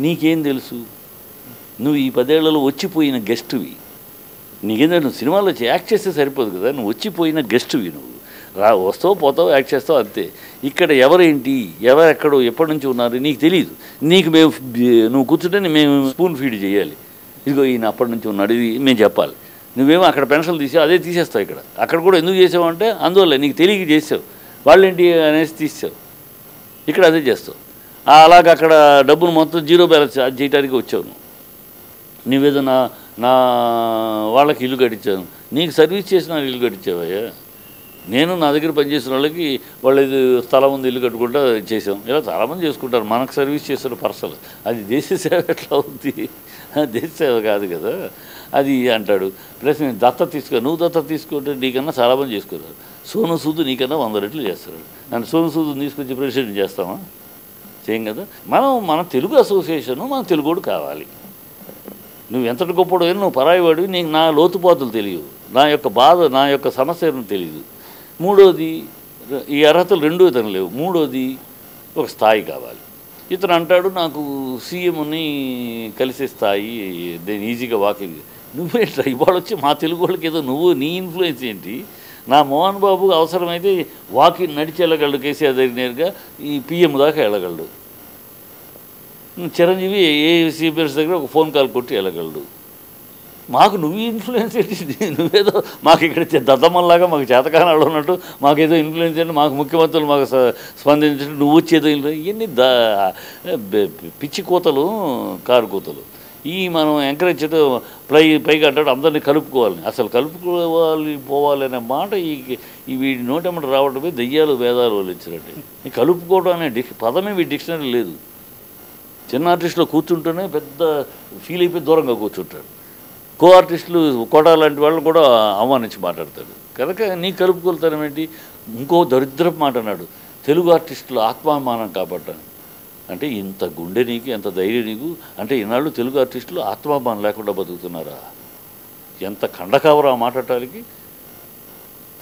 నీకేం తెలుసు? నువ్వు ఈ 10 ఏళ్లలో వచ్చిపోయిన గెస్ట్వి. నీకేంటంటే నువ్వు సినిమాలో వచ్చి యాక్ట్ చేస్తే సరిపోదు కదా, నువ్వు వచ్చిపోయిన గెస్ట్వి. నువ్వు వస్తావు పోతావు యాక్ట్ చేస్తావు అంతే. ఇక్కడ ఎవరేంటి ఎవరెక్కడో ఎప్పటి నుంచి ఉన్నారు నీకు తెలియదు. నీకు మేము నువ్వు కూర్చుంటే మేము స్పూన్ ఫీడ్ చేయాలి. ఇదిగో ఈయన అప్పటి నుంచి ఉన్నాడు ఇది మేము చెప్పాలి. నువ్వేమో అక్కడ పెన్షన్లు తీసావు అదే తీసేస్తావు ఇక్కడ. అక్కడ కూడా ఎందుకు చేసావు అంటే అందువల్ల నీకు తెలియక చేసావు, వాళ్ళేంటి అనేసి తీసావు. ఇక్కడ అదే చేస్తావు. అలాగే అక్కడ డబ్బులు మొత్తం జీరో బ్యాలెన్స్ అది చేయడానికి వచ్చావు. నువ్వేదో నా వాళ్ళకి ఇల్లు కట్టించాను, నీకు సర్వీస్ చేసిన ఇల్లు కట్టించావయ్యా. నేను నా దగ్గర పనిచేసిన వాళ్ళకి వాళ్ళు ఇది స్థలం ఉంది ఇల్లు కట్టుకుంటా చేసాం. ఇలా చాలామంది చేసుకుంటారు. మనకు సర్వీస్ చేస్తున్న పర్సనల్ అది దేశ సేవ ఎట్లా ఉంది? దేశ సేవ కాదు కదా అది అంటాడు. ప్లస్ నేను దత్తత తీసుకో, నువ్వు దత్తత తీసుకుంటే నీకన్నా చాలామంది చేసుకున్నారు. సోను సూద్ నీకన్నా 100 రెట్లు చేస్తారు. నన్ను సోను సూద్ తీసుకొచ్చి ప్రెసిడెంట్ చేస్తామా? చేయం కదా. మన తెలుగు అసోసియేషను మన తెలుగుడు కావాలి. నువ్వు ఎంతటి గొప్పడు నువ్వు పరాయివాడివి, నీకు నా లోతుపాతులు తెలియవు, నా యొక్క బాధ నా యొక్క సమస్యను తెలియదు. మూడోది ఈ అర్హతలు రెండో ఇతను లేవు. మూడోది ఒక స్థాయి కావాలి. ఇతను అంటాడు నాకు సీఎంని కలిసే స్థాయి నేను ఈజీగా వాకింగ్. నువ్వేంట్రా ఇవాళ వచ్చి మా తెలుగు వాళ్ళకి ఏదో నువ్వు నీ ఇన్ఫ్లుయెన్స్ ఏంటి? నా మోహన్ బాబు అవసరమైతే వాకింగ్ నడిచి వెళ్ళగలడు, కేసీఆర్ దగ్గరగా ఈ పిఎం దాకా వెళ్ళగలడు. చిరంజీవి ఏ సిపిఎస్ దగ్గర ఒక ఫోన్ కాల్ కొట్టి వెళ్ళగలడు. మాకు నువ్వు ఇన్ఫ్లుయెన్స్ ఏంటి? నువ్వేదో మాకు ఇక్కడ దద్దమ్మల్లాగా మాకు చేతకానాలు ఉన్నట్టు మాకేదో ఇన్ఫ్లుయెన్స్ ఏంటి, మాకు ముఖ్యమంత్రులు మాకు స్పందించినట్టు నువ్వు వచ్చేదో ఇవన్నీ పిచ్చి కూతలు కారు కూతలు. ఈ మనం ఎంకరేజ్ చేయడం పైగా అంటాడు అందరినీ కలుపుకోవాలని. అసలు పోవాలి అనే మాట ఈ వీడి నోటెమ్మట రావడమే దెయ్యాలు వేదాలు వాళ్ళు ఇచ్చినట్టు. ఈ కలుపుకోవడం అనే పదమే వీడి డిక్షనరీ లేదు. చిన్న ఆర్టిస్టులో కూర్చుంటేనే పెద్ద ఫీల్ అయిపోయి దూరంగా కూర్చుంటాడు. కో ఆర్టిస్టులు కోట లాంటి వాళ్ళు కూడా అవమానించి మాట్లాడతాడు. కనుక నీ కలుపుకొలుతానం ఏంటి? ఇంకో దరిద్రపు మాట అన్నాడు, తెలుగు ఆర్టిస్టులు ఆత్మాభిమానం కాపాడటాను. అంటే ఇంత గుండె నీకు, ఎంత ధైర్యం నీకు? అంటే ఈనాళ్ళు తెలుగు ఆర్టిస్టులు ఆత్మాభిమానం లేకుండా బతుకుతున్నారా? ఎంత ఖండకావరా మాట్లాడటానికి.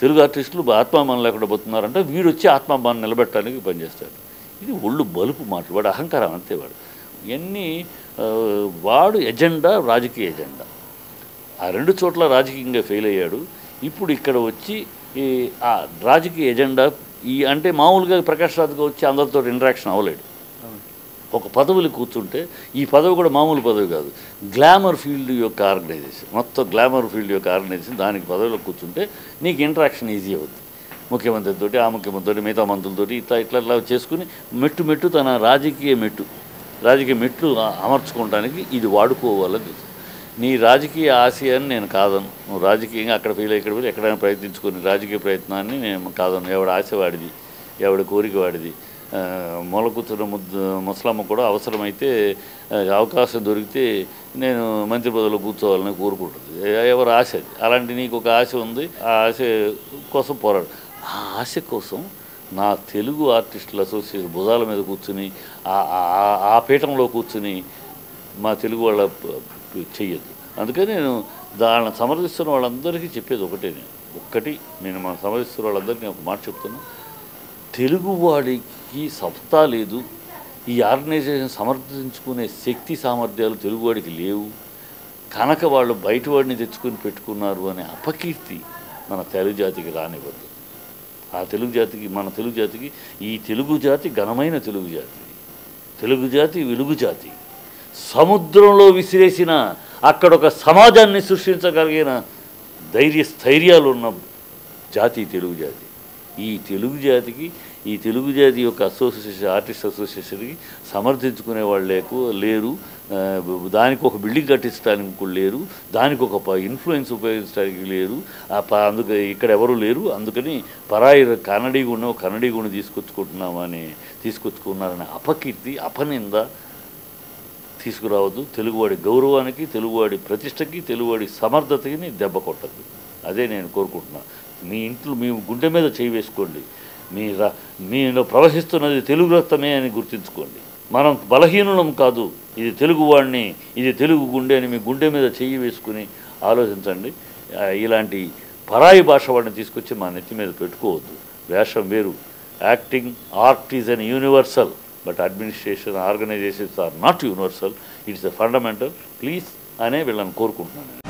తెలుగు ఆర్టిస్టులు ఆత్మాభిమానం లేకుండా బతుకుతున్నారంటే వీడు వచ్చి ఆత్మాభిమానం నిలబెట్టడానికి పనిచేస్తాడు. ఇది ఒళ్ళు బలుపు మాటలు. వాడు అహంకారం అంతే. ఇవన్నీ వాడు ఎజెండా రాజకీయ ఎజెండా. ఆ 2 చోట్ల రాజకీయంగా ఫెయిల్ అయ్యాడు. ఇప్పుడు ఇక్కడ వచ్చి ఆ రాజకీయ ఎజెండా అంటే మామూలుగా ప్రకాష్ రాజ్గా వచ్చి అందరితో ఇంటరాక్షన్ అవ్వలేడు. ఒక పదవిలో కూర్చుంటే ఈ పదవి కూడా మామూలు పదవి కాదు, గ్లామర్ ఫీల్డ్ యొక్క ఆర్గనైజేషన్, మొత్తం గ్లామర్ ఫీల్డ్ యొక్క ఆర్గనైజేషన్. దానికి పదవిలో కూర్చుంటే నీకు ఇంటరాక్షన్ ఈజీ అవుతుంది. ముఖ్యమంత్రితో ఆ ముఖ్యమంత్రితో మిగతా మంత్రులతో ఇట్లా చేసుకుని మెట్టు తన రాజకీయ మెట్లు అమర్చుకోవడానికి ఇది వాడుకోవాలని. నీ రాజకీయ ఆశయాన్ని నేను కాదను. నువ్వు రాజకీయంగా అక్కడ ఫెయిల్ ఇక్కడ ఫెయిల్ ఎక్కడైనా ప్రయత్నించుకొని రాజకీయ ప్రయత్నాన్ని నేను కాదను. ఎవడి ఆశ వాడిది, ఎవడి కోరిక వాడిది. మొలకూతున్న ముసలమ్మ కూడా అవసరమైతే అవకాశం దొరికితే నేను మంత్రి పదవిలో కూర్చోవాలని కోరుకుంటుంది. ఎవరు ఆశ అది. అలాంటి నీకు ఒక ఆశ ఉంది, ఆ ఆశ కోసం పోరాడు. ఆ ఆశ కోసం నా తెలుగు ఆర్టిస్టుల అసోసియేషన్ భుజాల మీద కూర్చుని ఆ పీఠంలో కూర్చుని మా తెలుగు వాళ్ళ చెయ్యొద్దు. అందుకని నేను దాన్ని సమర్థిస్తున్న వాళ్ళందరికీ చెప్పేది ఒక్కటి నేను మనం సమర్థిస్తున్న వాళ్ళందరికీ ఒక మాట చెప్తున్నా. తెలుగువాడికి సత్తా లేదు, ఈ ఆర్గనైజేషన్ సమర్థించుకునే శక్తి సామర్థ్యాలు తెలుగువాడికి లేవు కనుక వాళ్ళు బయటవాడిని తెచ్చుకొని పెట్టుకున్నారు అనే అపకీర్తి మన తెలుగు జాతికి రానివ్వద్దు. ఆ తెలుగు జాతికి, మన తెలుగు జాతికి, ఈ తెలుగు జాతి ఘనమైన తెలుగు జాతి, తెలుగు జాతి వెలుగు జాతి, సముద్రంలో విసిరేసిన అక్కడ ఒక సమాజాన్ని సృష్టించగలిగిన స్థైర్యాలు ఉన్న జాతి తెలుగు జాతి. ఈ తెలుగు జాతికి, ఈ తెలుగు జాతి యొక్క అసోసియేషన్, ఆర్టిస్ట్ అసోసియేషన్కి సమర్థించుకునే వాళ్ళు లేరు. దానికి ఒక బిల్డింగ్ కట్టించడానికి కూడా లేరు, దానికి ఒక ఇన్ఫ్లుయెన్స్ ఉపయోగించడానికి లేరు. అందుకే ఇక్కడ ఎవరు లేరు. అందుకని పరాయి కన్నడీగుణ్ణి తీసుకొచ్చుకున్నారనే అపకీర్తి, అపనింద తీసుకురావద్దు. తెలుగువాడి గౌరవానికి, తెలుగువాడి ప్రతిష్టకి, తెలుగువాడి సమర్థతకి దెబ్బ కొట్టద్దు. అదే నేను కోరుకుంటున్నాను. మీ ఇంట్లో మీ గుండె మీద చేయి వేసుకోండి. మీలో ప్రవహిస్తున్నది తెలుగు రక్తమే అని గుర్తుంచుకోండి. మనం బలహీనులం కాదు, ఇది తెలుగువాడిని, ఇది తెలుగు గుండె అని మీ గుండె మీద చెయ్యి వేసుకుని ఆలోచించండి. ఇలాంటి పరాయి భాష వాడిని తీసుకొచ్చి మా నెత్తి మీద పెట్టుకోవద్దు. వేషం వేరు. Acting art is an universal. But administration organisations are not universal, it's a fundamental. Please అనే వీళ్ళని కోరుకుంటున్నాను.